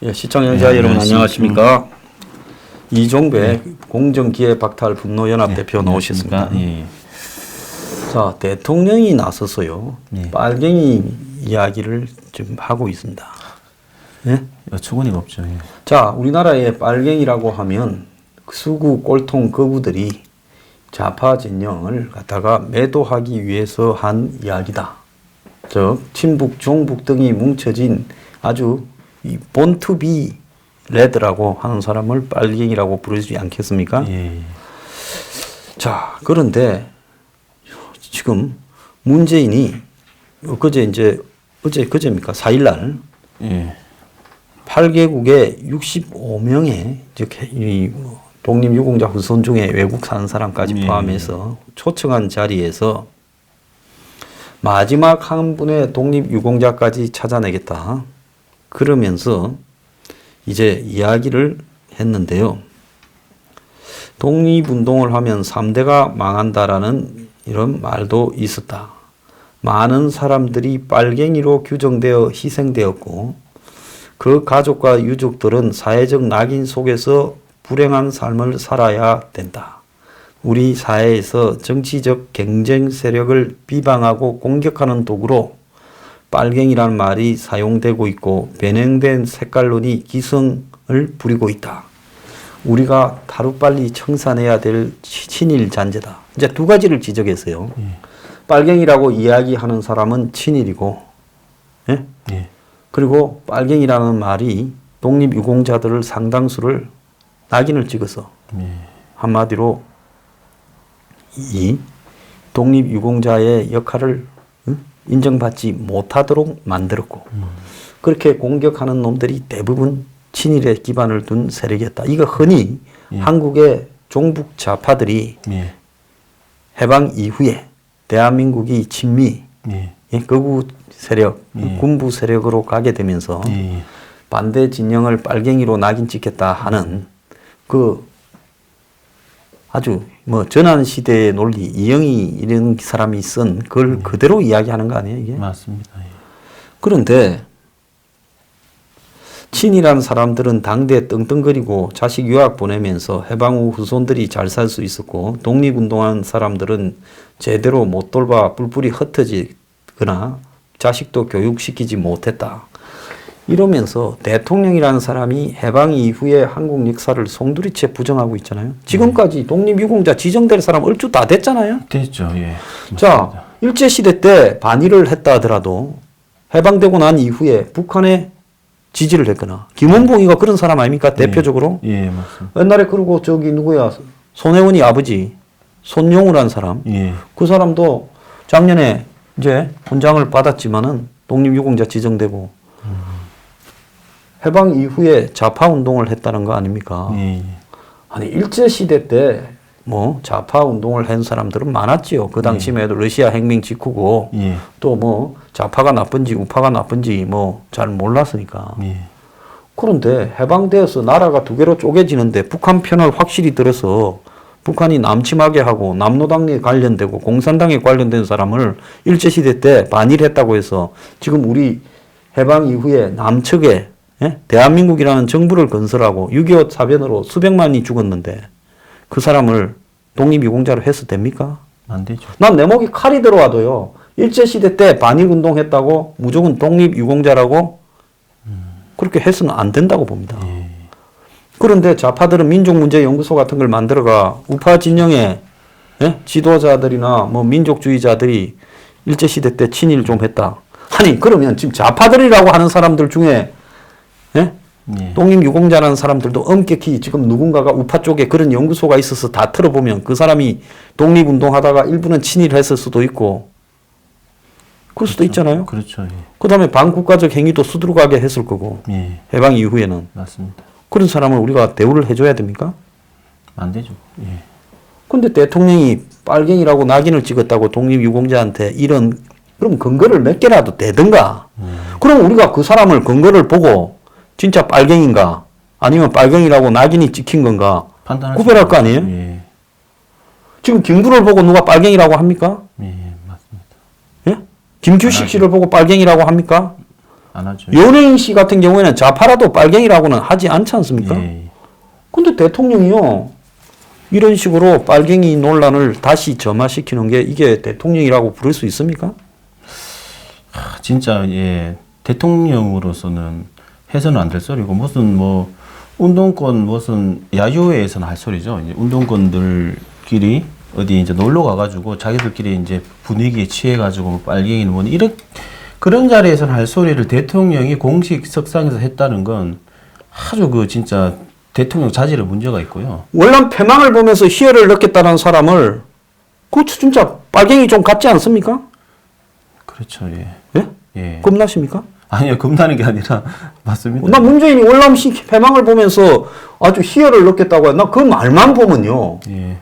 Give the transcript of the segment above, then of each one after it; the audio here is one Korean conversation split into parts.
예, 시청자 여러분 안녕하십니까? 이종배 공정기회박탈 분노연합 대표 나오셨습니다. 예. 자, 대통령이 나서서요. 예. 빨갱이 이야기를 지금 하고 있습니다. 예? 어처구니가 없죠. 예. 자, 우리나라의 빨갱이라고 하면 수구 꼴통 거부들이 좌파 진영을 갖다가 매도하기 위해서 한 이야기다. 즉 친북, 종북 등이 뭉쳐진 아주 이 본투비 레드라고 하는 사람을 빨갱이라고 부르지 않겠습니까? 예. 자, 그런데 지금 문재인이 그제입니까? 4일날 예. 8개국의 65명의 즉 이 독립유공자 후손 중에 외국 사는 사람까지 포함해서 초청한 자리에서 마지막 한 분의 독립유공자까지 찾아내겠다. 그러면서 이제 이야기를 했는데요. 독립운동을 하면 3대가 망한다라는 이런 말도 있었다. 많은 사람들이 빨갱이로 규정되어 희생되었고 그 가족과 유족들은 사회적 낙인 속에서 불행한 삶을 살아야 된다. 우리 사회에서 정치적 경쟁 세력을 비방하고 공격하는 도구로 빨갱이라는 말이 사용되고 있고 변형된 색깔론이 기승을 부리고 있다. 우리가 하루빨리 청산해야 될 친일 잔재다. 이제 두 가지를 지적했어요. 빨갱이라고 이야기하는 사람은 친일이고, 예? 예. 그리고 빨갱이라는 말이 독립유공자들을 상당수를 낙인을 찍어서 한마디로 이 독립유공자의 역할을 인정받지 못하도록 만들었고 그렇게 공격하는 놈들이 대부분 친일에 기반을 둔 세력이었다. 이거 흔히 한국의 종북 좌파들이 해방 이후에 대한민국이 친미, 극우 세력, 군부 세력으로 가게 되면서 반대 진영을 빨갱이로 낙인 찍겠다 하는 그 아주 전환 시대의 논리, 이영희 이런 사람이 쓴 그걸 그대로 이야기하는 거 아니에요, 이게? 맞습니다. 예. 그런데 친이라는 사람들은 당대에 떵떵거리고 자식 유학 보내면서 해방 후 후손들이 잘 살 수 있었고 독립운동한 사람들은 제대로 못 돌봐 뿔뿔이 흩어지거나 자식도 교육시키지 못했다. 이러면서 대통령이라는 사람이 해방 이후에 한국 역사를 송두리째 부정하고 있잖아요. 지금까지 독립유공자 지정될 사람 얼추 다 됐잖아요. 됐죠. 예. 자, 일제시대 때 반일을 했다 하더라도 해방되고 난 이후에 북한에 지지를 했거나 김원봉이가 그런 사람 아닙니까? 대표적으로. 예, 맞습니다. 옛날에 그리고 저기 누구야? 손혜원이 아버지 손용우라는 사람. 예. 그 사람도 작년에 이제 훈장을 받았지만은 독립유공자 지정되고 해방 이후에 좌파 운동을 했다는 거 아닙니까? 예. 아니 일제시대 때 좌파 운동을 한 사람들은 많았지요. 그 당시에도 러시아 혁명 직후고 또 좌파가 나쁜지 우파가 나쁜지 잘 몰랐으니까. 그런데 해방되어서 나라가 두 개로 쪼개지는데 북한 편을 확실히 들어서 북한이 남침하게 하고 남노당에 관련되고 공산당에 관련된 사람을 일제시대 때 반일했다고 해서 지금 우리 해방 이후에 남측에 대한민국이라는 정부를 건설하고 6.25 사변으로 수백만이 죽었는데 그 사람을 독립유공자로 해서 됩니까? 안 되죠. 난 내 목이 칼이 들어와도요. 일제시대 때 반일운동했다고 무조건 독립유공자라고 그렇게 해서는 안 된다고 봅니다. 그런데 좌파들은 민족문제연구소 같은 걸 만들어가 우파 진영의 지도자들이나 민족주의자들이 일제시대 때 친일 좀 했다. 아니 그러면 지금 좌파들이라고 하는 사람들 중에 독립유공자라는 사람들도 엄격히 지금 누군가가 우파 쪽에 그런 연구소가 있어서 다 틀어보면 그 사람이 독립운동하다가 일부는 친일했을 수도 있고 그럴 수도 있잖아요. 그렇죠. 예. 그 다음에 반국가적 행위도 수두룩하게 했을 거고 해방 이후에는 맞습니다. 그런 사람을 우리가 대우를 해줘야 됩니까? 안 되죠. 예. 근데 대통령이 빨갱이라고 낙인을 찍었다고 독립유공자한테 이런 그럼 근거를 몇 개라도 대든가. 그럼 우리가 그 사람을 근거를 보고 진짜 빨갱인가 아니면 빨갱이라고 낙인이 찍힌 건가 구별할 거 아니에요? 예. 지금 김구를 보고 누가 빨갱이라고 합니까? 예, 맞습니다. 예? 김규식 씨를 보고 빨갱이라고 합니까? 안 하죠. 연예인 씨 같은 경우에는 좌파라도 빨갱이라고는 하지 않지 않습니까? 예. 근데 대통령이요. 이런 식으로 빨갱이 논란을 다시 점화시키는 게 이게 대통령이라고 부를 수 있습니까? 진짜 예 대통령으로서는 해서는 안 될 소리고 무슨 뭐 운동권 무슨 야유회에서는 할 소리죠. 이제 운동권들끼리 어디 이제 놀러 가가지고 자기들끼리 이제 분위기에 취해가지고 뭐 빨갱이는 뭐 이런 그런 자리에서는 할 소리를 대통령이 공식 석상에서 했다는 건 아주 그 진짜 대통령 자질에 문제가 있고요. 월남 패망을 보면서 희열을 느꼈다는 사람을 그 진짜 빨갱이 좀 같지 않습니까? 그렇죠. 예. 예? 예. 겁나십니까? 아니요, 겁나는 게 아니라 맞습니다. 나 문재인이 월남 씨 패망을 보면서 아주 희열을 느꼈다고 해. 나 그 말만 보면요. 예.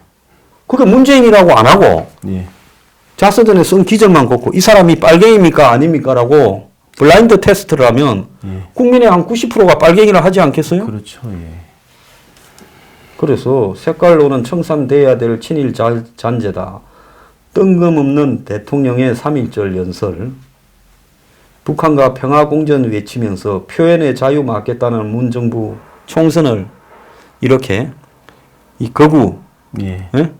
그게 문재인이라고 안 하고 예. 자서전에 쓴 기절만 걷고 이 사람이 빨갱이입니까 아닙니까 라고 블라인드 테스트를 하면 예. 국민의 한 90%가 빨갱이를 하지 않겠어요? 그렇죠. 예. 그래서 색깔로는 청산돼야 될 친일 잔재다. 뜬금없는 대통령의 3.1절 연설, 북한과 평화공전 외치면서 표현의 자유 막겠다는 문정부 총선을 이렇게 이 거구, 예. 예?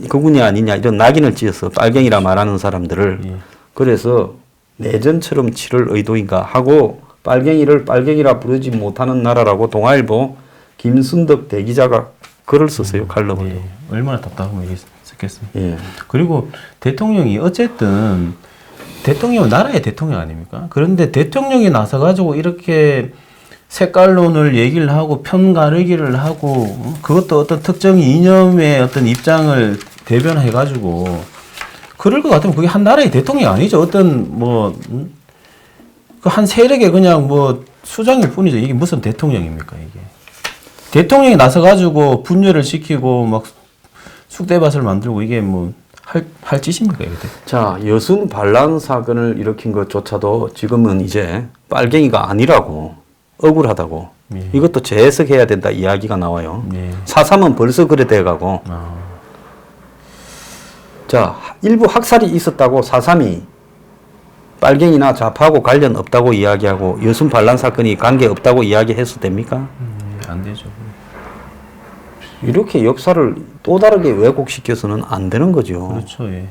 거군이 아니냐 이런 낙인을 찍어서 빨갱이라 말하는 사람들을 예. 그래서 내전처럼 치를 의도인가 하고 빨갱이를 빨갱이라 부르지 못하는 나라라고 동아일보 김순덕 대기자가 글을 썼어요. 칼럼을. 예. 얼마나 답답하면 썼겠습니까? 예. 그리고 대통령이 어쨌든 대통령은 나라의 대통령 아닙니까? 그런데 대통령이 나서가지고 이렇게 색깔론을 얘기를 하고 편 가르기를 하고 그것도 어떤 특정 이념의 어떤 입장을 대변해가지고 그럴 것 같으면 그게 한 나라의 대통령이 아니죠. 어떤 뭐 그 한 세력의 그냥 뭐 수장일 뿐이죠. 이게 무슨 대통령입니까 이게? 대통령이 나서가지고 분열을 시키고 막 쑥대밭을 만들고 이게 뭐 할 짓입니까 이게? 자, 여순 반란 사건을 일으킨 것조차도 지금은 이제 빨갱이가 아니라고 억울하다고 예. 이것도 재해석해야 된다 이야기가 나와요. 예. 4.3은 벌써 그래 돼가고 아. 자, 일부 학살이 있었다고 4.3이 빨갱이나 좌파하고 관련 없다고 이야기하고 여순 반란 사건이 관계 없다고 이야기해서 됩니까? 안 되죠. 이렇게 역사를 또 다르게 왜곡시켜서는 안 되는 거죠. 그렇죠. 예.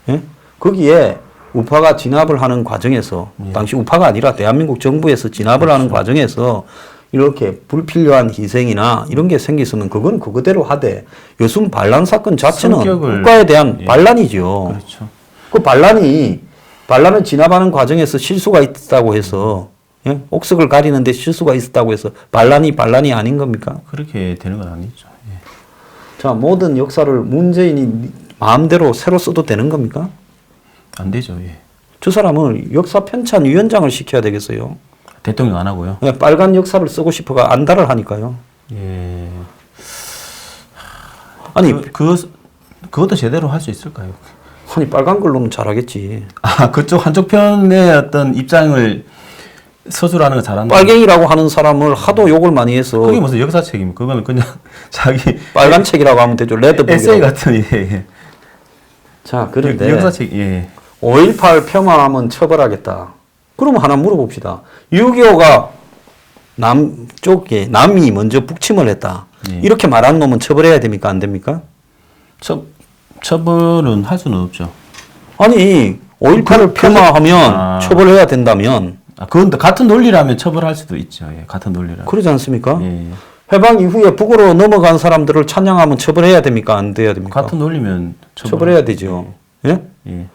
예? 거기에 우파가 진압을 하는 과정에서 예. 당시 우파가 아니라 대한민국 정부에서 진압을 하는 과정에서 이렇게 불필요한 희생이나 이런 게 생겼으면 그건 그거대로 하되 여순 반란 사건 자체는 국가에 대한 예. 반란이죠. 그렇죠. 그 반란을 진압하는 과정에서 실수가 있다고 해서 예? 옥석을 가리는데 실수가 있었다고 해서 반란이 아닌 겁니까? 그렇게 되는 건 아니죠. 예. 자, 모든 역사를 문재인이 마음대로 새로 써도 되는 겁니까? 안 되죠. 예. 저 사람은 역사 편찬 위원장을 시켜야 되겠어요. 대통령 안 하고요. 예, 빨간 역사를 쓰고 싶어가 안달을 하니까요. 예. 아니, 그것도 제대로 할 수 있을까요? 아니 빨간 글로는 잘하겠지. 아, 그쪽 한쪽 편의 어떤 입장을 서술하는 거 잘한다. 빨갱이라고 하는 사람을 하도 욕을 많이 해서 그게 무슨 역사책입니까? 그거는 그냥 자기 빨간 책이라고 하면 되죠. 레드북. 에세이 같은 예. 자, 그런데 역사책 예. 5.18 폄하하면 처벌하겠다. 그러면 하나 물어봅시다. 6.25가 남이 먼저 북침을 했다. 예. 이렇게 말한 놈은 처벌해야 됩니까? 안 됩니까? 처벌은 할 수는 없죠. 아니 5.18을 폄하하면 처벌해야 된다면 그건 같은 논리라면 처벌할 수도 있죠. 예. 같은 논리라면. 그러지 않습니까? 예. 해방 이후에 북으로 넘어간 사람들을 찬양하면 처벌해야 됩니까? 안 돼야 됩니까? 같은 논리면 처벌해야 되죠. 예? 예.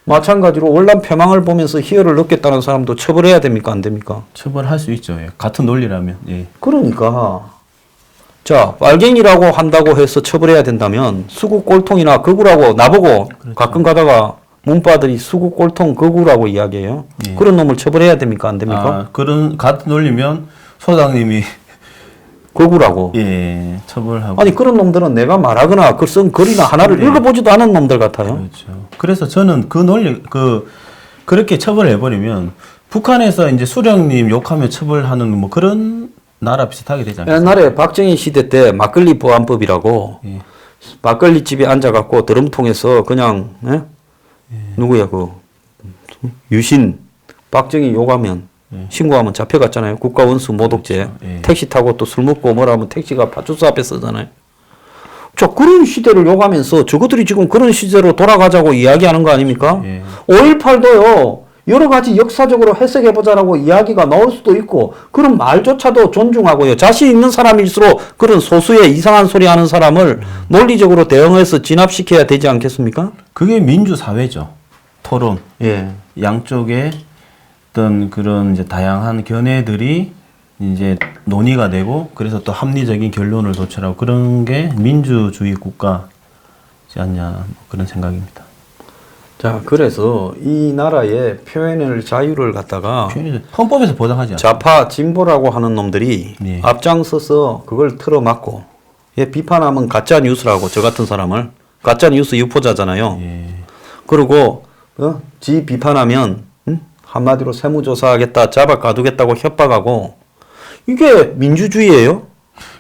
마찬가지로 월남 패망을 보면서 희열을 느꼈다는 사람도 처벌해야 됩니까? 안 됩니까? 처벌할 수 있죠. 예. 같은 논리라면. 예. 그러니까 자, 빨갱이라고 한다고 해서 처벌해야 된다면 수구 꼴통이나 거구라고 나보고 그렇죠. 가끔 가다가 문바들이 수구 꼴통 거구라고 이야기해요. 예. 그런 놈을 처벌해야 됩니까? 안 됩니까? 아, 그런 같은 논리면 소장님이 거구라고. 예, 처벌하고. 아니 그런 놈들은 내가 말하거나 그 쓴 글이나 하나를 예. 읽어보지도 않은 놈들 같아요. 그렇죠. 그래서 저는 그 논리 그렇게 처벌해 버리면 북한에서 이제 수령님 욕하면 처벌하는 뭐 그런 나라 비슷하게 되지 않겠어요? 옛날에 박정희 시대 때 막걸리 보안법이라고 예. 막걸리 집에 앉아갖고 드럼통에서 그냥 예? 누구야 그 유신 박정희 욕하면 신고하면 잡혀갔잖아요. 국가원수 모독죄. 그렇죠. 택시 타고 또 술 먹고 뭐라면 택시가 파출소 앞에 서잖아요. 자, 그런 시대를 욕하면서 저것들이 지금 그런 시대로 돌아가자고 이야기하는 거 아닙니까? 5.18도요. 여러 가지 역사적으로 해석해보자라고 이야기가 나올 수도 있고 그런 말조차도 존중하고요. 자신 있는 사람일수록 그런 소수의 이상한 소리 하는 사람을 논리적으로 대응해서 진압시켜야 되지 않겠습니까? 그게 민주사회죠. 토론. 예. 양쪽에 어떤 그런 이제 다양한 견해들이 이제 논의가 되고 그래서 또 합리적인 결론을 도출하고 그런 게 민주주의 국가지 않냐 뭐 그런 생각입니다. 자, 그래서 이 나라의 표현의 자유를 갖다가 헌법에서 보장하지 않습니다. 좌파 진보라고 하는 놈들이 예. 앞장서서 그걸 틀어막고 예, 비판하면 가짜 뉴스라고 저 같은 사람을 가짜 뉴스 유포자잖아요. 예. 그리고 지 비판하면 한마디로 세무조사하겠다, 잡아 가두겠다고 협박하고 이게 민주주의예요?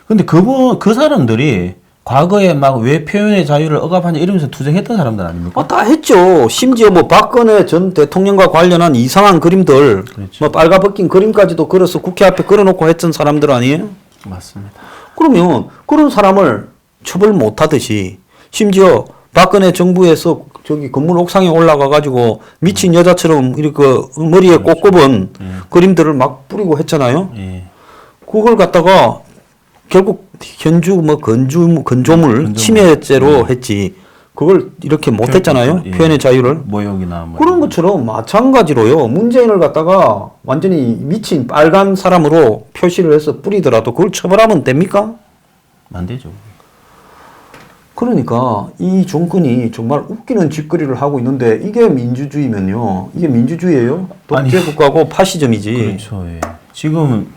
근데 그 사람들이 과거에 막 왜 표현의 자유를 억압하냐 이러면서 투쟁했던 사람들 아닙니까? 다 했죠. 심지어 뭐 박근혜 전 대통령과 관련한 이상한 그림들, 그렇죠. 뭐 빨가벗긴 그림까지도 그려서 국회 앞에 걸어놓고 했던 사람들 아니에요? 맞습니다. 그러면 그런 사람을 처벌 못하듯이 심지어 박근혜 정부에서 저기 건물 옥상에 올라가 가지고 미친 여자처럼 이렇게 머리에 꽃꼽은 그림들을 막 뿌리고 했잖아요. 예. 그걸 갖다가 결국 현주 뭐 건조물 침해죄로 했지. 그걸 이렇게 못 했잖아요. 예. 표현의 자유를. 모욕이나 뭐 그런 것처럼 마찬가지로요. 문재인을 갖다가 완전히 미친 빨간 사람으로 표시를 해서 뿌리더라도 그걸 처벌하면 됩니까? 안 되죠. 그러니까 이 정권이 정말 웃기는 짓거리를 하고 있는데 이게 민주주의면요. 이게 민주주의예요? 독재국가고 파시즘이지. 그렇죠. 예. 지금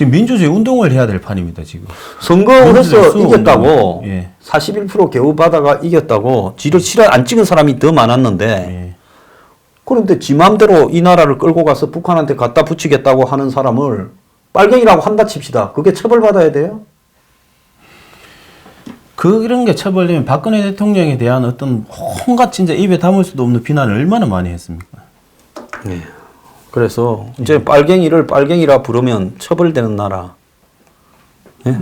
민주주의 운동을 해야 될 판입니다. 지금. 선거를 해서 이겼다고 예. 41% 겨우 받아가 이겼다고 지를 실어 안 찍은 사람이 더 많았는데 예. 그런데 지 맘대로 이 나라를 끌고 가서 북한한테 갖다 붙이겠다고 하는 사람을 빨갱이라고 한다 칩시다. 그게 처벌받아야 돼요? 그런 게 처벌되면 박근혜 대통령에 대한 어떤 온갖 진짜 입에 담을 수도 없는 비난을 얼마나 많이 했습니까? 네. 그래서 이제 빨갱이를 빨갱이라 부르면 처벌되는 나라. 예?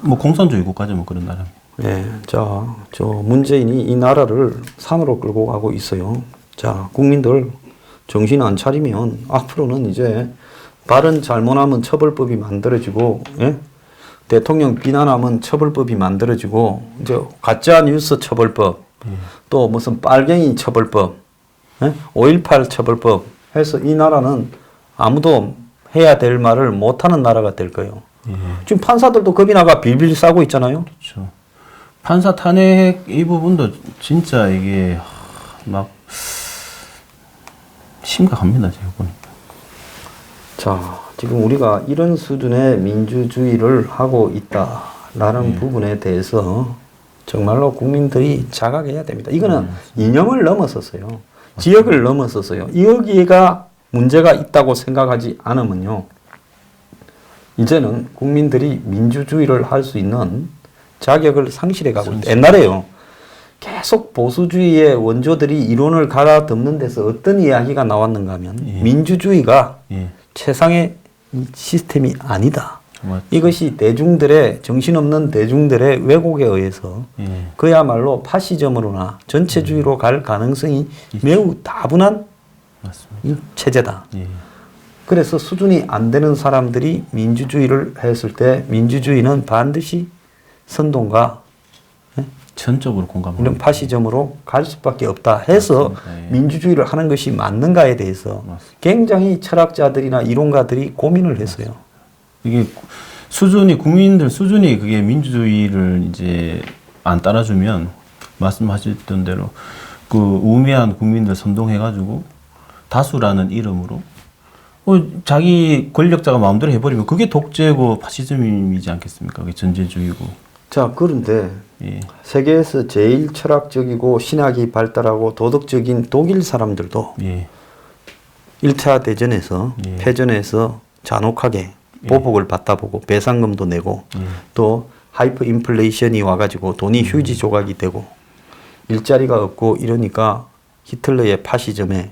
뭐 공산주의 국가죠, 뭐 그런 나라. 예. 자, 저 문재인이 이 나라를 산으로 끌고 가고 있어요. 자, 국민들 정신 안 차리면 앞으로는 이제 발언 잘못하면 처벌법이 만들어지고, 예? 대통령 비난하면 처벌법이 만들어지고, 이제 가짜 뉴스 처벌법, 또 무슨 빨갱이 처벌법, 예? 5.18 처벌법 해서 이 나라는 아무도 해야 될 말을 못하는 나라가 될 거예요. 지금 판사들도 겁이 나가 빌빌 싸고 있잖아요. 그렇죠. 판사 탄핵 이 부분도 진짜 이게 막 심각합니다, 제가 보니까. 자, 지금 우리가 이런 수준의 민주주의를 하고 있다라는 부분에 대해서 정말로 국민들이 자각해야 됩니다. 이거는 이념을 넘어섰어요. 지역을 넘어섰어요. 여기가 문제가 있다고 생각하지 않으면요. 이제는 국민들이 민주주의를 할 수 있는 자격을 상실해 가고 있다. 옛날에요. 계속 보수주의의 원조들이 이론을 갈아덮는 데서 어떤 이야기가 나왔는가 하면 민주주의가 최상의 시스템이 아니다. 맞죠. 이것이 대중들의 정신없는 대중들의 왜곡에 의해서 그야말로 파시즘으로나 전체주의로 갈 가능성이 매우 다분한 맞습니다. 체제다. 예. 그래서 수준이 안 되는 사람들이 민주주의를 했을 때 민주주의는 반드시 선동과 전적으로 공감합니다. 이런 파시즘으로 갈 수밖에 없다 해서 맞습니다. 예. 민주주의를 하는 것이 맞는가에 대해서 맞습니다. 굉장히 철학자들이나 이론가들이 고민을 했어요. 이게 수준이 국민들 수준이 그게 민주주의를 이제 안 따라주면 말씀하셨던 대로 그 우매한 국민들 선동해가지고 다수라는 이름으로 자기 권력자가 마음대로 해버리면 그게 독재고 파시즘이지 않겠습니까? 그게 전제주의고. 자, 그런데 예. 세계에서 제일 철학적이고 신학이 발달하고 도덕적인 독일 사람들도 예. 1차 대전에서 예. 패전에서 잔혹하게 보복을 받다 보고 배상금도 내고 또 하이퍼 인플레이션이 와가지고 돈이 휴지 조각이 되고 일자리가 없고 이러니까 히틀러의 파시즘에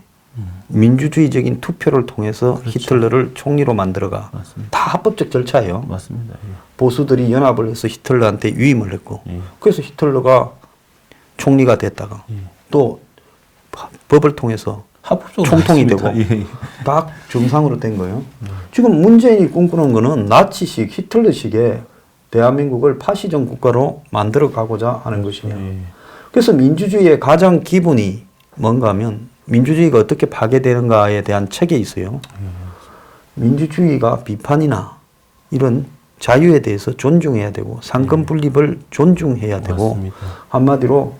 민주주의적인 투표를 통해서 그렇죠. 히틀러를 총리로 만들어가. 맞습니다. 다 합법적 절차예요. 맞습니다. 예. 보수들이 연합을 해서 히틀러한테 위임을 했고 예. 그래서 히틀러가 총리가 됐다가 예. 또 법을 통해서 합법적으로 총통이 맞습니다. 되고 예. 딱 정상으로 된 거예요. 지금 문재인이 꿈꾸는 거는 나치식 히틀러식의 대한민국을 파시적 국가로 만들어 가고자 하는 것이냐. 예. 그래서 민주주의의 가장 기본이 뭔가 하면 민주주의가 어떻게 파괴되는가에 대한 책에 있어요. 민주주의가 비판이나 이런 자유에 대해서 존중해야 되고 상권 분립을 존중해야 되고 맞습니다. 한마디로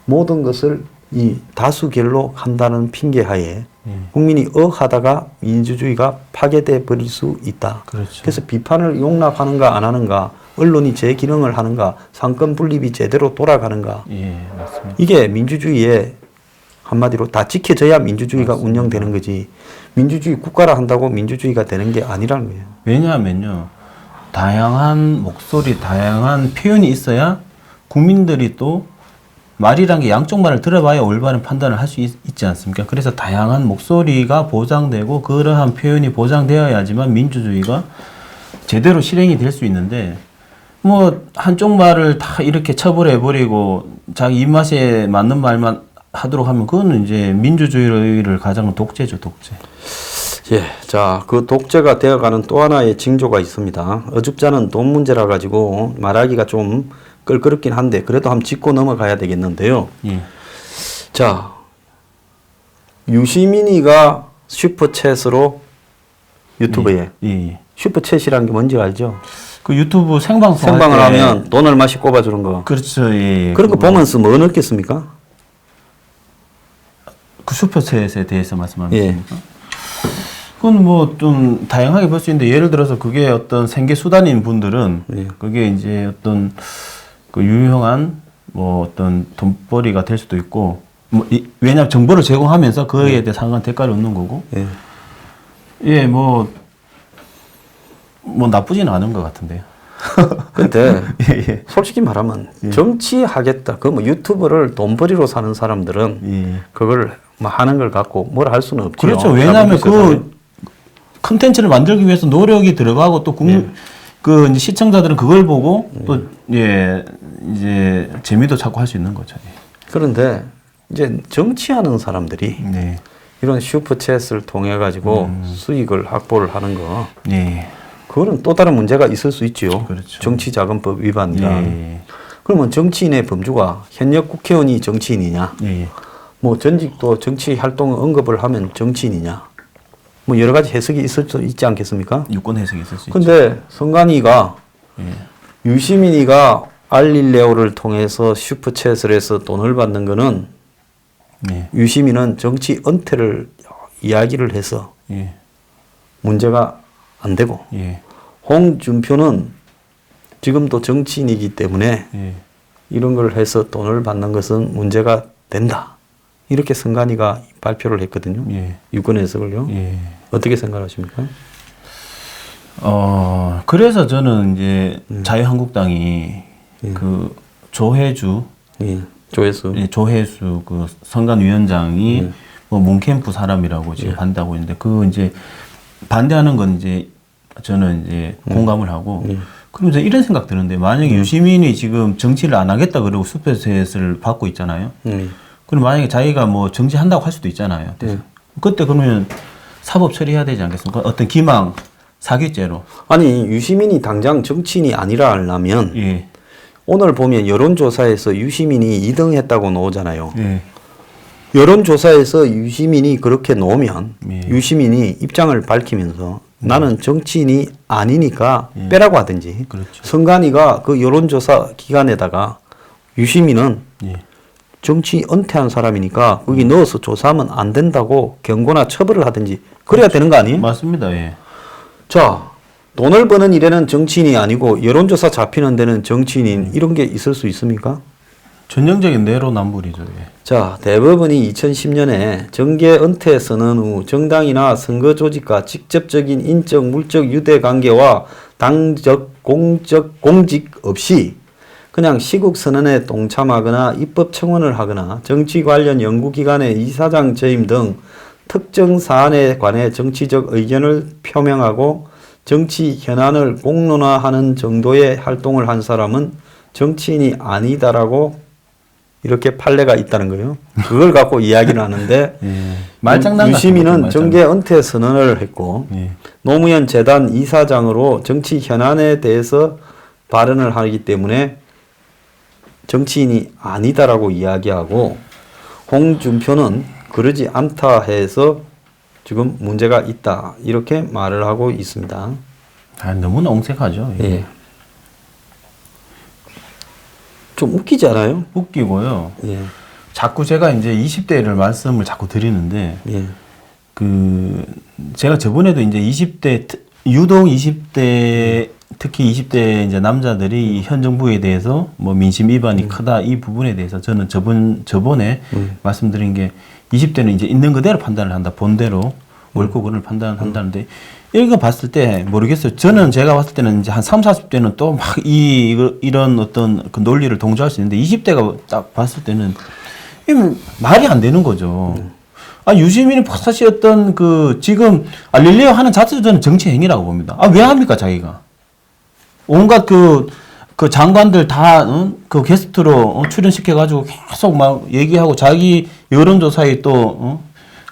모든 것을 이 다수결로 한다는 핑계하에 국민이 하다가 민주주의가 파괴돼 버릴 수 있다. 그렇죠. 그래서 비판을 용납하는가 안 하는가, 언론이 제 기능을 하는가, 상권 분립이 제대로 돌아가는가. 예, 맞습니다. 이게 민주주의의 한마디로 다 지켜져야 민주주의가 운영되는 거지. 민주주의 국가라 한다고 민주주의가 되는 게 아니라는 거예요. 왜냐하면요, 다양한 목소리, 다양한 표현이 있어야 국민들이 또 말이란 게 양쪽 말을 들어봐야 올바른 판단을 할 수 있지 않습니까? 그래서 다양한 목소리가 보장되고 그러한 표현이 보장되어야지만 민주주의가 제대로 실행이 될 수 있는데, 뭐 한쪽 말을 다 이렇게 처벌해버리고 자기 입맛에 맞는 말만 하도록 하면 그거는 이제 민주주의를 가장 독재죠, 독재. 예, 자, 그 독재가 되어가는 또 하나의 징조가 있습니다. 어줍잖은 돈 문제라 가지고 말하기가 좀 껄끄럽긴 한데 그래도 한번 짚고 넘어가야 되겠는데요. 예. 자, 유시민이가 슈퍼챗으로 유튜브에 예. 슈퍼챗이라는 게 뭔지 알죠? 그 유튜브 생방송 생방을 할 때 하면 돈 얼마씩 꼽아주는 거. 그렇죠, 예. 그런 거 보면서 뭐 느꼈습니까? 그 슈퍼챗에 대해서 말씀하는 예. 겁니까? 그건 뭐 좀 다양하게 볼 수 있는데 예를 들어서 그게 어떤 생계 수단인 분들은 예. 그게 이제 어떤 그 유용한 뭐 어떤 돈벌이가 될 수도 있고 뭐 왜냐하면 정보를 제공하면서 그에 대해 상당한 대가를 얻는 거고 예. 예 뭐 나쁘지는 않은 것 같은데요. 근데 예. 솔직히 말하면 정치하겠다. 그 뭐 유튜브를 돈벌이로 사는 사람들은 예. 그걸 뭐 하는 걸 갖고 뭘 할 수는 없죠. 그렇죠. 왜냐하면 그 컨텐츠를 만들기 위해서 노력이 들어가고 또 그 이제 시청자들은 그걸 보고 또 예 이제 재미도 찾고 할 수 있는 거죠. 예. 그런데 이제 정치하는 사람들이 네. 이런 슈퍼챗을 통해 가지고 수익을 확보를 하는 거 예. 그거는 또 다른 문제가 있을 수 있지요. 그렇죠. 정치자금법 위반이라. 예. 그러면 정치인의 범주가 현역 국회의원이 정치인이냐? 예. 뭐 전직도 정치 활동을 언급을 하면 정치인이냐? 뭐 여러 가지 해석이 있을 수 있지 않겠습니까? 유권 해석이 있을 수 있죠. 근데 성관이가 예. 유시민이가 알릴레오를 통해서 슈퍼챗을 해서 돈을 받는 거는 예. 유시민은 정치 은퇴를 이야기를 해서 예. 문제가 안 되고 예. 홍준표는 지금도 정치인이기 때문에 예. 이런 걸 해서 돈을 받는 것은 문제가 된다. 이렇게 성관이가 발표를 했거든요. 예. 유권 해석을요. 예. 어떻게 생각하십니까? 그래서 저는 이제 자유한국당이 그 조혜주, 예. 조회수. 예, 조혜수 그 선관위원장이 뭐 몽캠프 사람이라고 지금 반대하고 있는데 그 이제 반대하는 건 이제 저는 이제 공감을 하고 그러면서 이런 생각 드는데 만약에 유시민이 지금 정치를 안 하겠다 그러고 슈퍼챗을 받고 있잖아요. 그럼 만약에 자기가 뭐 정치한다고 할 수도 있잖아요. 그때 그러면 사법 처리해야 되지 않겠습니까? 어떤 기망 사기죄로. 아니 유시민이 당장 정치인이 아니라 하려면 예. 오늘 보면 여론조사에서 유시민이 2등 했다고 나오잖아요. 예. 여론조사에서 유시민이 그렇게 나오면 예. 유시민이 입장을 밝히면서 나는 정치인이 아니니까 빼라고 하든지 그렇죠. 성관이가 그 여론조사 기관에다가 유시민은 예. 정치 은퇴한 사람이니까 거기 넣어서 조사하면 안 된다고 경고나 처벌을 하든지 그래야 되는 거 아니에요? 맞습니다. 예. 자, 돈을 버는 일에는 정치인이 아니고 여론조사 잡히는 데는 정치인인 이런 게 있을 수 있습니까? 전형적인 내로남불이죠. 예. 자, 대법원이 2010년에 정계 은퇴 선언 후 정당이나 선거 조직과 직접적인 인적, 물적 유대 관계와 당적, 공직 없이 그냥 시국 선언에 동참하거나 입법 청원을 하거나 정치 관련 연구기관의 이사장 재임 등 특정 사안에 관해 정치적 의견을 표명하고 정치 현안을 공론화하는 정도의 활동을 한 사람은 정치인이 아니다라고 이렇게 판례가 있다는 거예요. 그걸 갖고 이야기를 하는데 예. 말장난 유시민은 정계 은퇴 선언을 했고 예. 노무현 재단 이사장으로 정치 현안에 대해서 발언을 하기 때문에 정치인이 아니다라고 이야기하고 홍준표는 그러지 않다 해서 지금 문제가 있다 이렇게 말을 하고 있습니다. 아, 너무나 옹색하죠. 이게. 예. 좀 웃기지 않아요? 웃기고요. 예. 자꾸 제가 이제 20대를 말씀을 자꾸 드리는데 예. 그 제가 저번에도 이제 20대 유독 20대 특히 20대 이제 남자들이 현 정부에 대해서 뭐 민심 위반이 크다 이 부분에 대해서 저는 저번에 말씀드린 게 20대는 이제 있는 그대로 판단을 한다. 본대로 옳고 그름을 판단한다는데 이거 봤을 때 모르겠어요. 저는 제가 봤을 때는 이제 한 30, 40대는 또 막 이런 어떤 그 논리를 동조할 수 있는데 20대가 딱 봤을 때는 말이 안 되는 거죠. 아, 유시민이 사실 어떤 그 지금 알릴레오 하는 자체도 저는 정치 행위라고 봅니다. 아, 왜 합니까, 자기가? 온갖 그 장관들 다, 그 게스트로 출연시켜가지고 계속 막 얘기하고 자기 여론조사에 또,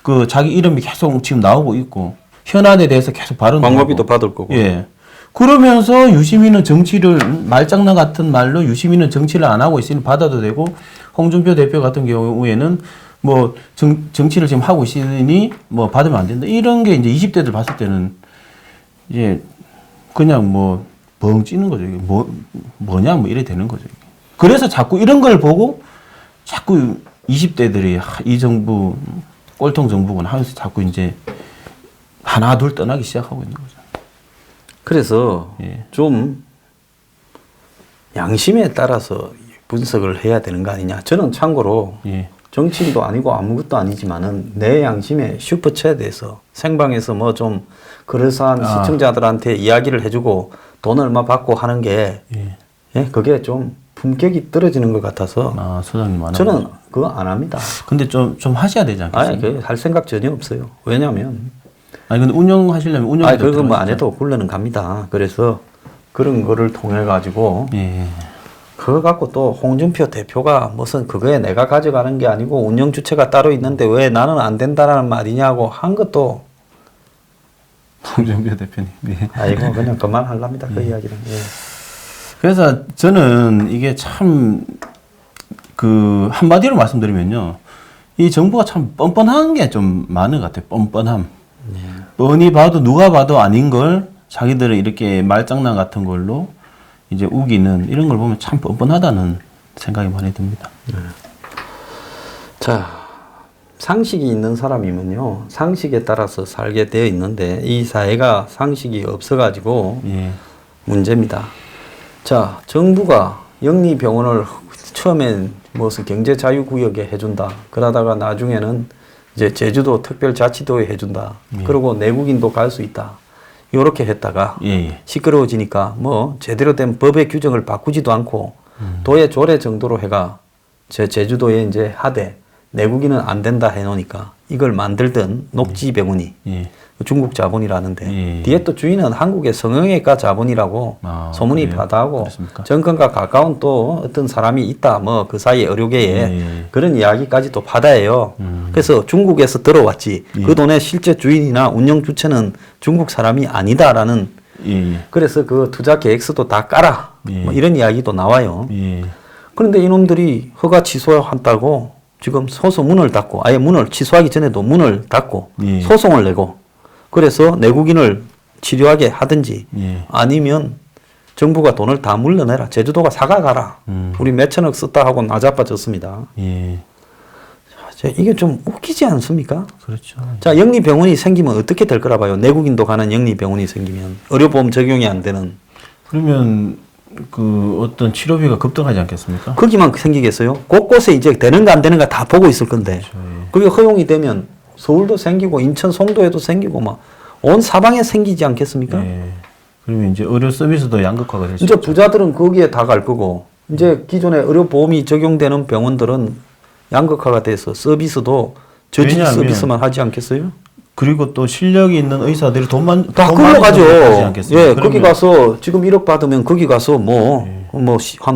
그 자기 이름이 계속 지금 나오고 있고, 현안에 대해서 계속 발언을 광고비도 하고. 받을 거고. 예. 그러면서 유시민은 정치를, 말장난 같은 말로 유시민은 정치를 안 하고 있으니 받아도 되고, 홍준표 대표 같은 경우에는 뭐 정치를 지금 하고 있으니 뭐 받으면 안 된다. 이런 게 이제 20대들 봤을 때는 이제 그냥 뭐 벙 찌는 거죠. 이게 뭐냐 뭐 이래 되는 거죠. 이게. 그래서 자꾸 이런 걸 보고 자꾸 20대들이 이 정부 꼴통 정부군 하면서 자꾸 이제 하나 둘 떠나기 시작하고 있는 거죠. 그래서 예. 좀 양심에 따라서 분석을 해야 되는 거 아니냐. 저는 참고로 예. 정치인도 아니고 아무것도 아니지만은 내 양심에 슈퍼챗에 대해서 생방에서 뭐 좀 그럴싸한 시청자들한테 이야기를 해주고 돈 얼마 받고 하는 게 예. 예? 그게 좀 품격이 떨어지는 것 같아서 아, 소장님 안 저는 하고. 그거 안 합니다. 근데 좀 하셔야 되지 않겠습니까? 아니, 할 생각 전혀 없어요. 왜냐면 아니 근데 운영하시려면 운영. 아니 그거 뭐 안 해도 굴러는 갑니다. 그래서 그런 거를 통해 가지고 예. 그거 갖고 또 홍준표 대표가 무슨 그거에 내가 가져가는 게 아니고 운영 주체가 따로 있는데 왜 나는 안 된다라는 말이냐고 한 것도 홍준표 대표님. 예. 아이고 그냥 그만하랍니다. 그 이야기는. 예. 그래서 저는 이게 참 그 한마디로 말씀드리면요, 이 정부가 참 뻔뻔한 게 좀 많은 것 같아요. 뻔뻔함. 뻔히 봐도 누가 봐도 아닌 걸 자기들은 이렇게 말장난 같은 걸로 이제 우기는 이런 걸 보면 참 뻔뻔하다는 생각이 많이 듭니다. 자, 상식이 있는 사람이면요, 상식에 따라서 살게 되어 있는데 이 사회가 상식이 없어가지고 예. 문제입니다. 자, 정부가 영리병원을 처음엔 무슨 경제자유구역에 해준다. 그러다가 나중에는 이제 제주도 특별자치도에 해준다. 그리고 내국인도 갈 수 있다. 요렇게 했다가 예. 시끄러워지니까 뭐 제대로 된 법의 규정을 바꾸지도 않고 도의 조례 정도로 해가 제주도에 이제 하되 내국인은 안 된다 해놓으니까 이걸 만들던 녹지병원이 예. 중국 자본이라는데 예. 뒤에 또 주인은 한국의 성형외과 자본이라고 아, 소문이 그래요? 바다하고 그렇습니까? 정권과 가까운 또 어떤 사람이 있다 뭐 그 사이에 의료계에 예. 그런 이야기까지 또 바다예요. 그래서 중국에서 들어왔지 예. 그 돈의 실제 주인이나 운영 주체는 중국 사람이 아니다라는 예. 그래서 그 투자 계획서도 다 깔아 예. 뭐 이런 이야기도 나와요. 예. 그런데 이놈들이 허가 취소한다고 지금 소송 문을 닫고 아예 문을 취소하기 전에도 문을 닫고 예. 소송을 내고 그래서 내국인을 치료하게 하든지 예. 아니면 정부가 돈을 다 물러내라. 제주도가 사과가라. 우리 몇천억 썼다 하고 나자빠졌습니다. 예. 자, 이게 좀 웃기지 않습니까? 그렇죠. 자, 영리병원이 생기면 어떻게 될 거라 봐요. 내국인도 가는 영리병원이 생기면 의료보험 적용이 안 되는. 그러면 그 어떤 치료비가 급등하지 않겠습니까? 거기만 생기겠어요? 곳곳에 이제 되는가 안 되는가 다 보고 있을 건데. 그렇죠. 예. 그게 허용이 되면 서울도 생기고 인천 송도에도 생기고 막 온 사방에 생기지 않겠습니까? 예. 그러면 이제 의료 서비스도 양극화가 될 수 이제 있죠. 부자들은 거기에 다 갈 거고 이제 기존에 의료보험이 적용되는 병원들은 양극화가 돼서 서비스도 저질 왜냐하면 서비스만 하지 않겠어요? 그리고 또 실력이 있는 의사들이 다 돈만 그걸로 가죠. 하지 않겠습니까? 예, 그러면 거기 가서 지금 1억 받으면 거기 가서 뭐 한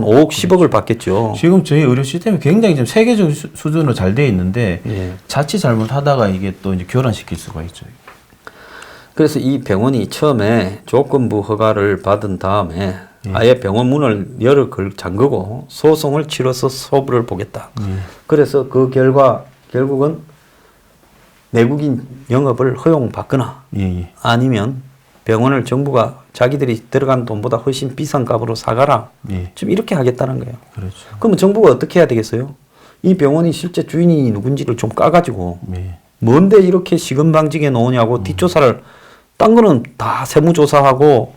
5억, 10억을 받겠죠. 지금 저희 의료 시스템이 굉장히 좀 세계적 수준으로 잘 돼 있는데 예. 자칫 잘못하다가 이게 또 이제 교란시킬 수가 있죠. 그래서 이 병원이 처음에 조건부 허가를 받은 다음에 아예 병원 문을 열어 잠그고 소송을 치러서 소부를 보겠다. 그래서 그 결과 결국은 내국인 영업을 허용받거나 예. 아니면 병원을 정부가 자기들이 들어간 돈보다 훨씬 비싼 값으로 사가라. 예. 지금 이렇게 하겠다는 거예요. 그렇죠. 그러면 정부가 어떻게 해야 되겠어요? 이 병원이 실제 주인이 누군지를 좀 까가지고 예. 뭔데 이렇게 시금방지게 놓으냐고 뒷조사를 딴 거는 다 세무조사하고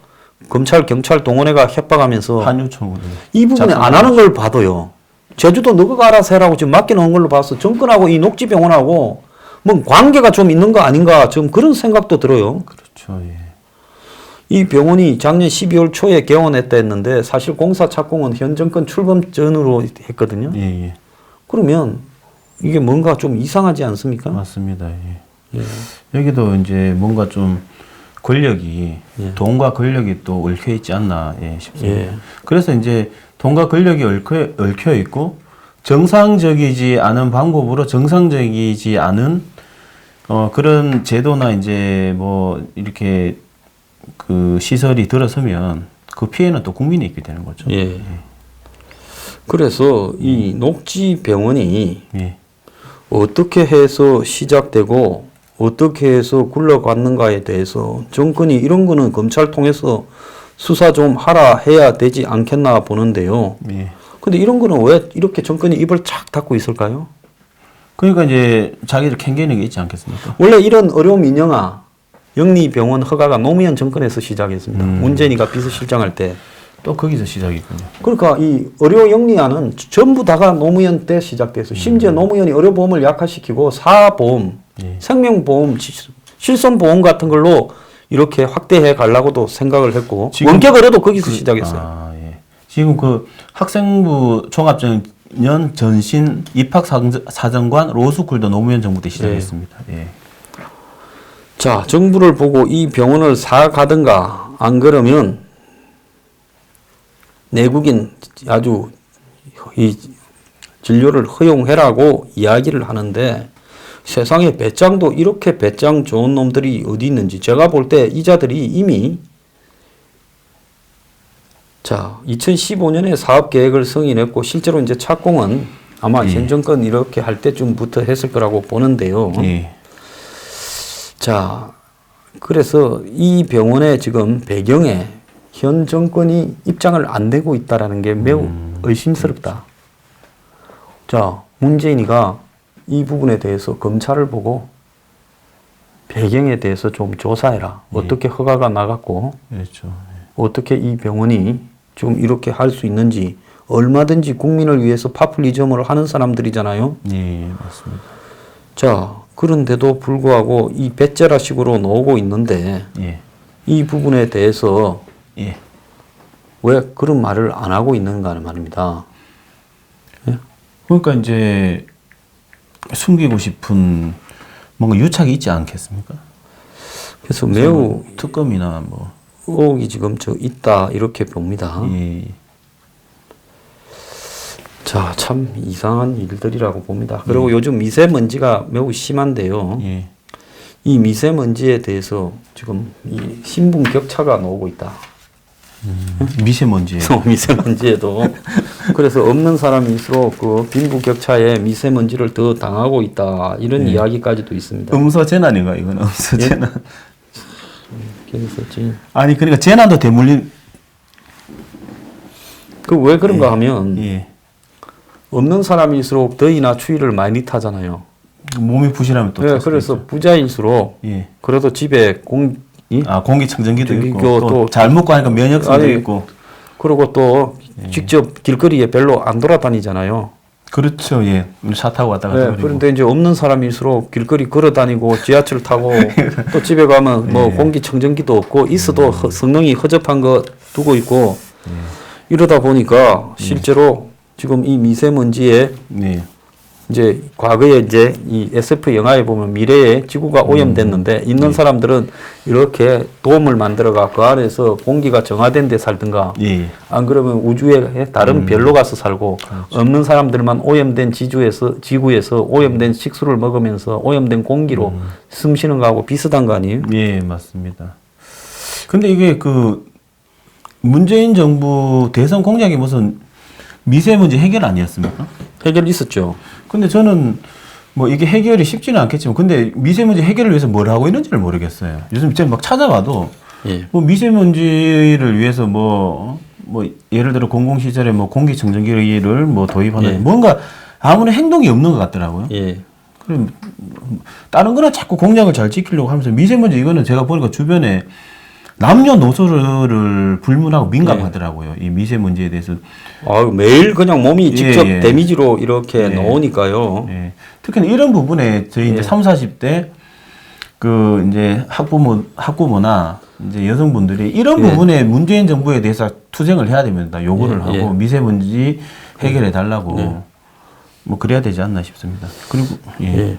검찰 경찰 동원해가 협박하면서 한유총으로 이 부분에 안 하는 걸 봐도요. 제주도 너가 알아서 해라고 지금 맡겨놓은 걸로 봐서 정권하고 이 녹지병원하고 뭐 관계가 좀 있는 거 아닌가 지금 그런 생각도 들어요. 그렇죠. 예. 이 병원이 작년 12월 초에 개원했다 했는데 사실 공사 착공은 현 정권 출범 전으로 했거든요. 예. 예. 그러면 이게 뭔가 좀 이상하지 않습니까? 맞습니다. 예. 예. 여기도 이제 뭔가 좀 권력이 예. 돈과 권력이 또 얽혀 있지 않나 싶습니다. 예. 그래서 이제 돈과 권력이 얽혀 있고 정상적이지 않은 방법으로 정상적이지 않은 그런 제도나 이제 뭐 이렇게 그 시설이 들어서면 그 피해는 또 국민이 있게 되는 거죠. 예. 그래서 이 녹지병원이 예. 어떻게 해서 시작되고 어떻게 해서 굴러갔는가에 대해서 정권이 이런 거는 검찰 통해서 수사 좀 하라 해야 되지 않겠나 보는데요. 예. 근데 이런 거는 왜 이렇게 정권이 입을 착 닫고 있을까요? 그러니까 이제 자기들 캥기는 게 있지 않겠습니까? 원래 이런 의료민영화 영리병원 허가가 노무현 정권에서 시작했습니다. 문재인이가 비서실장할 때. 또 거기서 시작이군요. 그러니까 이 의료 영리화는 전부 다가 노무현 때 시작됐어요. 심지어 노무현이 의료보험을 약화시키고 사보험, 예. 생명보험, 실손보험 같은 걸로 이렇게 확대해 가려고도 생각을 했고 지금 원격 의료도 거기서 시작했어요. 아, 예. 지금 그 학생부 종합전 전신 입학사정관 로스쿨도 노무현 정부 때 시작했습니다. 예. 자, 정부를 보고 이 병원을 사가든가 안 그러면 내국인 아주 이 진료를 허용해라고 이야기를 하는데 세상에 배짱도 이렇게 배짱 좋은 놈들이 어디 있는지 제가 볼 때 이자들이 이미 자 2015년에 사업 계획을 승인했고 실제로 이제 착공은 아마 현 정권 이렇게 할 때쯤부터 했을 거라고 보는데요. 예. 자, 그래서 이 병원의 지금 배경에 현 정권이 입장을 안 내고 있다라는 게 매우 의심스럽다. 자, 문재인이가 이 부분에 대해서 검찰을 보고 배경에 대해서 좀 조사해라. 어떻게 허가가 나갔고, 그렇죠. 어떻게 이 병원이 좀 이렇게 할 수 있는지 얼마든지 국민을 위해서 파퓰리즘을 하는 사람들이잖아요. 예, 맞습니다. 자, 그런데도 불구하고 이 배째라식으로 나오고 있는데 예. 이 부분에 대해서 예. 왜 그런 말을 안 하고 있는가 하는 말입니다. 그러니까 이제 숨기고 싶은 뭔가 유착이 있지 않겠습니까? 그래서 매우 특검이나 뭐 의혹이 지금 있다 이렇게 봅니다. 예. 자, 참 이상한 일들이라고 봅니다. 그리고 요즘 미세먼지가 매우 심한데요. 예. 이 미세먼지에 대해서 지금 이 신분 격차가 나오고 있다. 미세먼지에 미세먼지에도 그래서 없는 사람일수록 그 빈부 격차에 미세먼지를 더 당하고 있다 이런 이야기까지도 있습니다. 음서 재난인가 이건 음서 재난. 그랬었지. 아니 그러니까 재난도 대물림. 그 왜 그런가 하면 예. 없는 사람일수록 더위나 추위를 많이 타잖아요. 몸이 부실하면 또. 네, 그래서 부자일수록 예. 그래도 집에 공기 공기청정기도 있고 또 또 잘 먹고 하니까 면역성도 아니, 있고. 그리고 또 직접 길거리에 별로 안 돌아다니잖아요. 그렇죠. 예. 차 타고 왔다 갔다. 네, 그런데 이제 없는 사람일수록 길거리 걸어 다니고 지하철 타고 또 집에 가면 뭐 공기청정기도 없고 있어도 성능이 허접한 거 두고 있고 이러다 보니까 실제로 지금 이 미세먼지에 네. 이제 과거에 이제 이 SF 영화에 보면 미래에 지구가 오염됐는데 있는 사람들은 이렇게 돔을 만들어 갖고 그 안에서 공기가 정화된 데 살든가 예. 안 그러면 우주에 다른 별로 가서 살고 없는 사람들만 오염된 지구에서 오염된 식수를 먹으면서 오염된 공기로 숨 쉬는 거하고 비슷한 거 아니에요? 예, 맞습니다. 근데 이게 그 문재인 정부 대선 공약이 무슨 미세먼지 해결 아니었습니까? 해결 있었죠. 근데 저는 뭐 이게 해결이 쉽지는 않겠지만 근데 미세먼지 해결을 위해서 뭘 하고 있는지를 모르겠어요. 요즘 제가 막 찾아봐도 예. 뭐 미세먼지를 위해서 뭐 예를 들어 공공시설에 뭐 공기청정기를 뭐 도입하는 예. 뭔가 아무런 행동이 없는 것 같더라고요. 예. 그럼 다른 거는 자꾸 공약을 잘 지키려고 하면서 미세먼지 이거는 제가 보니까 주변에 남녀노소를 불문하고 민감하더라고요. 이 미세먼지에 대해서. 매일 그냥 몸이 직접 예. 데미지로 이렇게 예. 나오니까요. 예. 특히나 이런 부분에 저희 이제 30, 40대 그 이제 학부모나 이제 여성분들이 이런 부분에 문재인 정부에 대해서 투쟁을 해야 됩니다. 요구를 예. 하고 미세먼지 해결해 달라고 뭐 그래야 되지 않나 싶습니다. 그리고 예.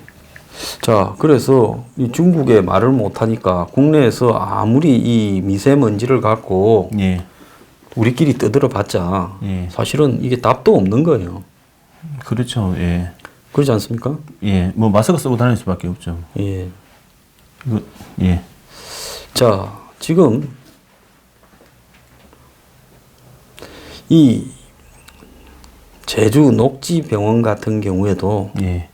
자, 그래서 이 중국에 말을 못하니까 국내에서 아무리 이 미세먼지를 갖고 예. 우리끼리 떠들어봤자 예. 사실은 이게 답도 없는 거예요. 그렇죠. 예. 그렇지 않습니까? 예. 뭐 마스크 쓰고 다닐 수밖에 없죠. 예. 이거 예. 자, 지금 이 제주 녹지병원 같은 경우에도 예.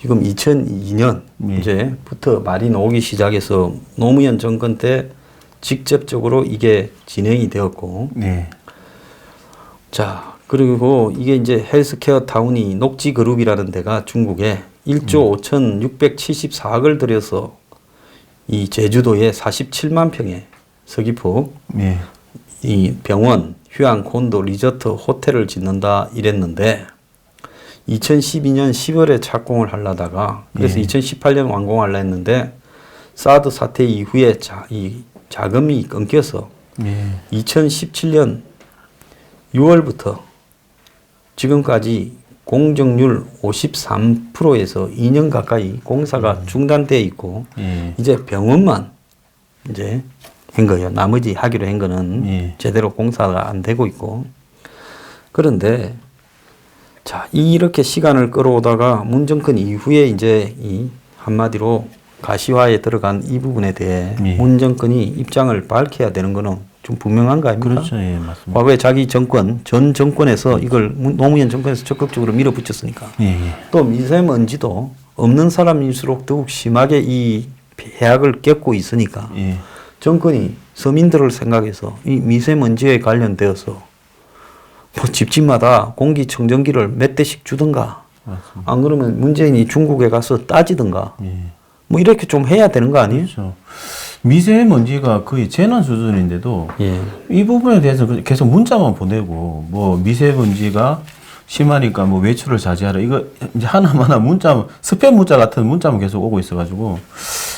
지금 2002년 예. 이제부터 말이 나오기 시작해서 노무현 정권 때 직접적으로 이게 진행이 되었고, 예. 자, 그리고 이게 이제 헬스케어 타운이 녹지그룹이라는 데가 중국에 1조 5,674억을 들여서 이 제주도에 47만 평의 서귀포 예. 이 병원, 휴양, 콘도, 리조트, 호텔을 짓는다 이랬는데 2012년 10월에 착공을 하려다가 그래서 2018년 완공하려 했는데 사드 사태 이후에 이 자금이 끊겨서 예. 2017년 6월부터 지금까지 공정률 53%에서 2년 가까이 공사가 중단돼 있고 예. 이제 병원만 이제 한 거예요. 나머지 하기로 한 거는 예. 제대로 공사가 안 되고 있고. 그런데 자, 이렇게 시간을 끌어오다가 문정권 이후에 이제 이 한마디로 가시화에 들어간 이 부분에 대해 예. 문정권이 입장을 밝혀야 되는 거는 좀 분명한 거 아닙니까? 그렇죠. 예, 맞습니다. 과거에 자기 정권, 전 정권에서 이걸 노무현 정권에서 적극적으로 밀어붙였으니까. 예, 예. 또 미세먼지도 없는 사람일수록 더욱 심하게 이 해악을 겪고 있으니까 예. 정권이 서민들을 생각해서 이 미세먼지에 관련되어서 뭐 집집마다 공기청정기를 몇 대씩 주든가 맞습니다. 안 그러면 문재인이 중국에 가서 따지든가 예. 뭐 이렇게 좀 해야 되는 거 아니에요? 그렇죠. 미세먼지가 거의 재난 수준인데도 예. 이 부분에 대해서 계속 문자만 보내고 뭐 미세먼지가 심하니까 뭐 외출을 자제하라 이거 이제 하나마나 문자 스팸 문자 같은 문자만 계속 오고 있어가지고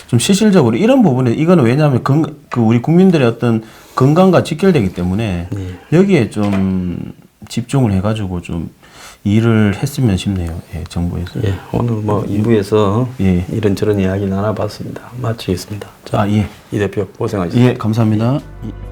좀 실질적으로 이런 부분에 이거는 왜냐하면 그 우리 국민들의 어떤 건강과 직결되기 때문에 여기에 좀 집중을 해가지고 좀 일을 했으면 싶네요. 예, 정부에서. 예. 오늘 뭐 2부에서 예. 이런저런 이야기 나눠봤습니다. 마치겠습니다. 자, 아, 예. 이 대표 고생하셨습니다. 예, 감사합니다. 예.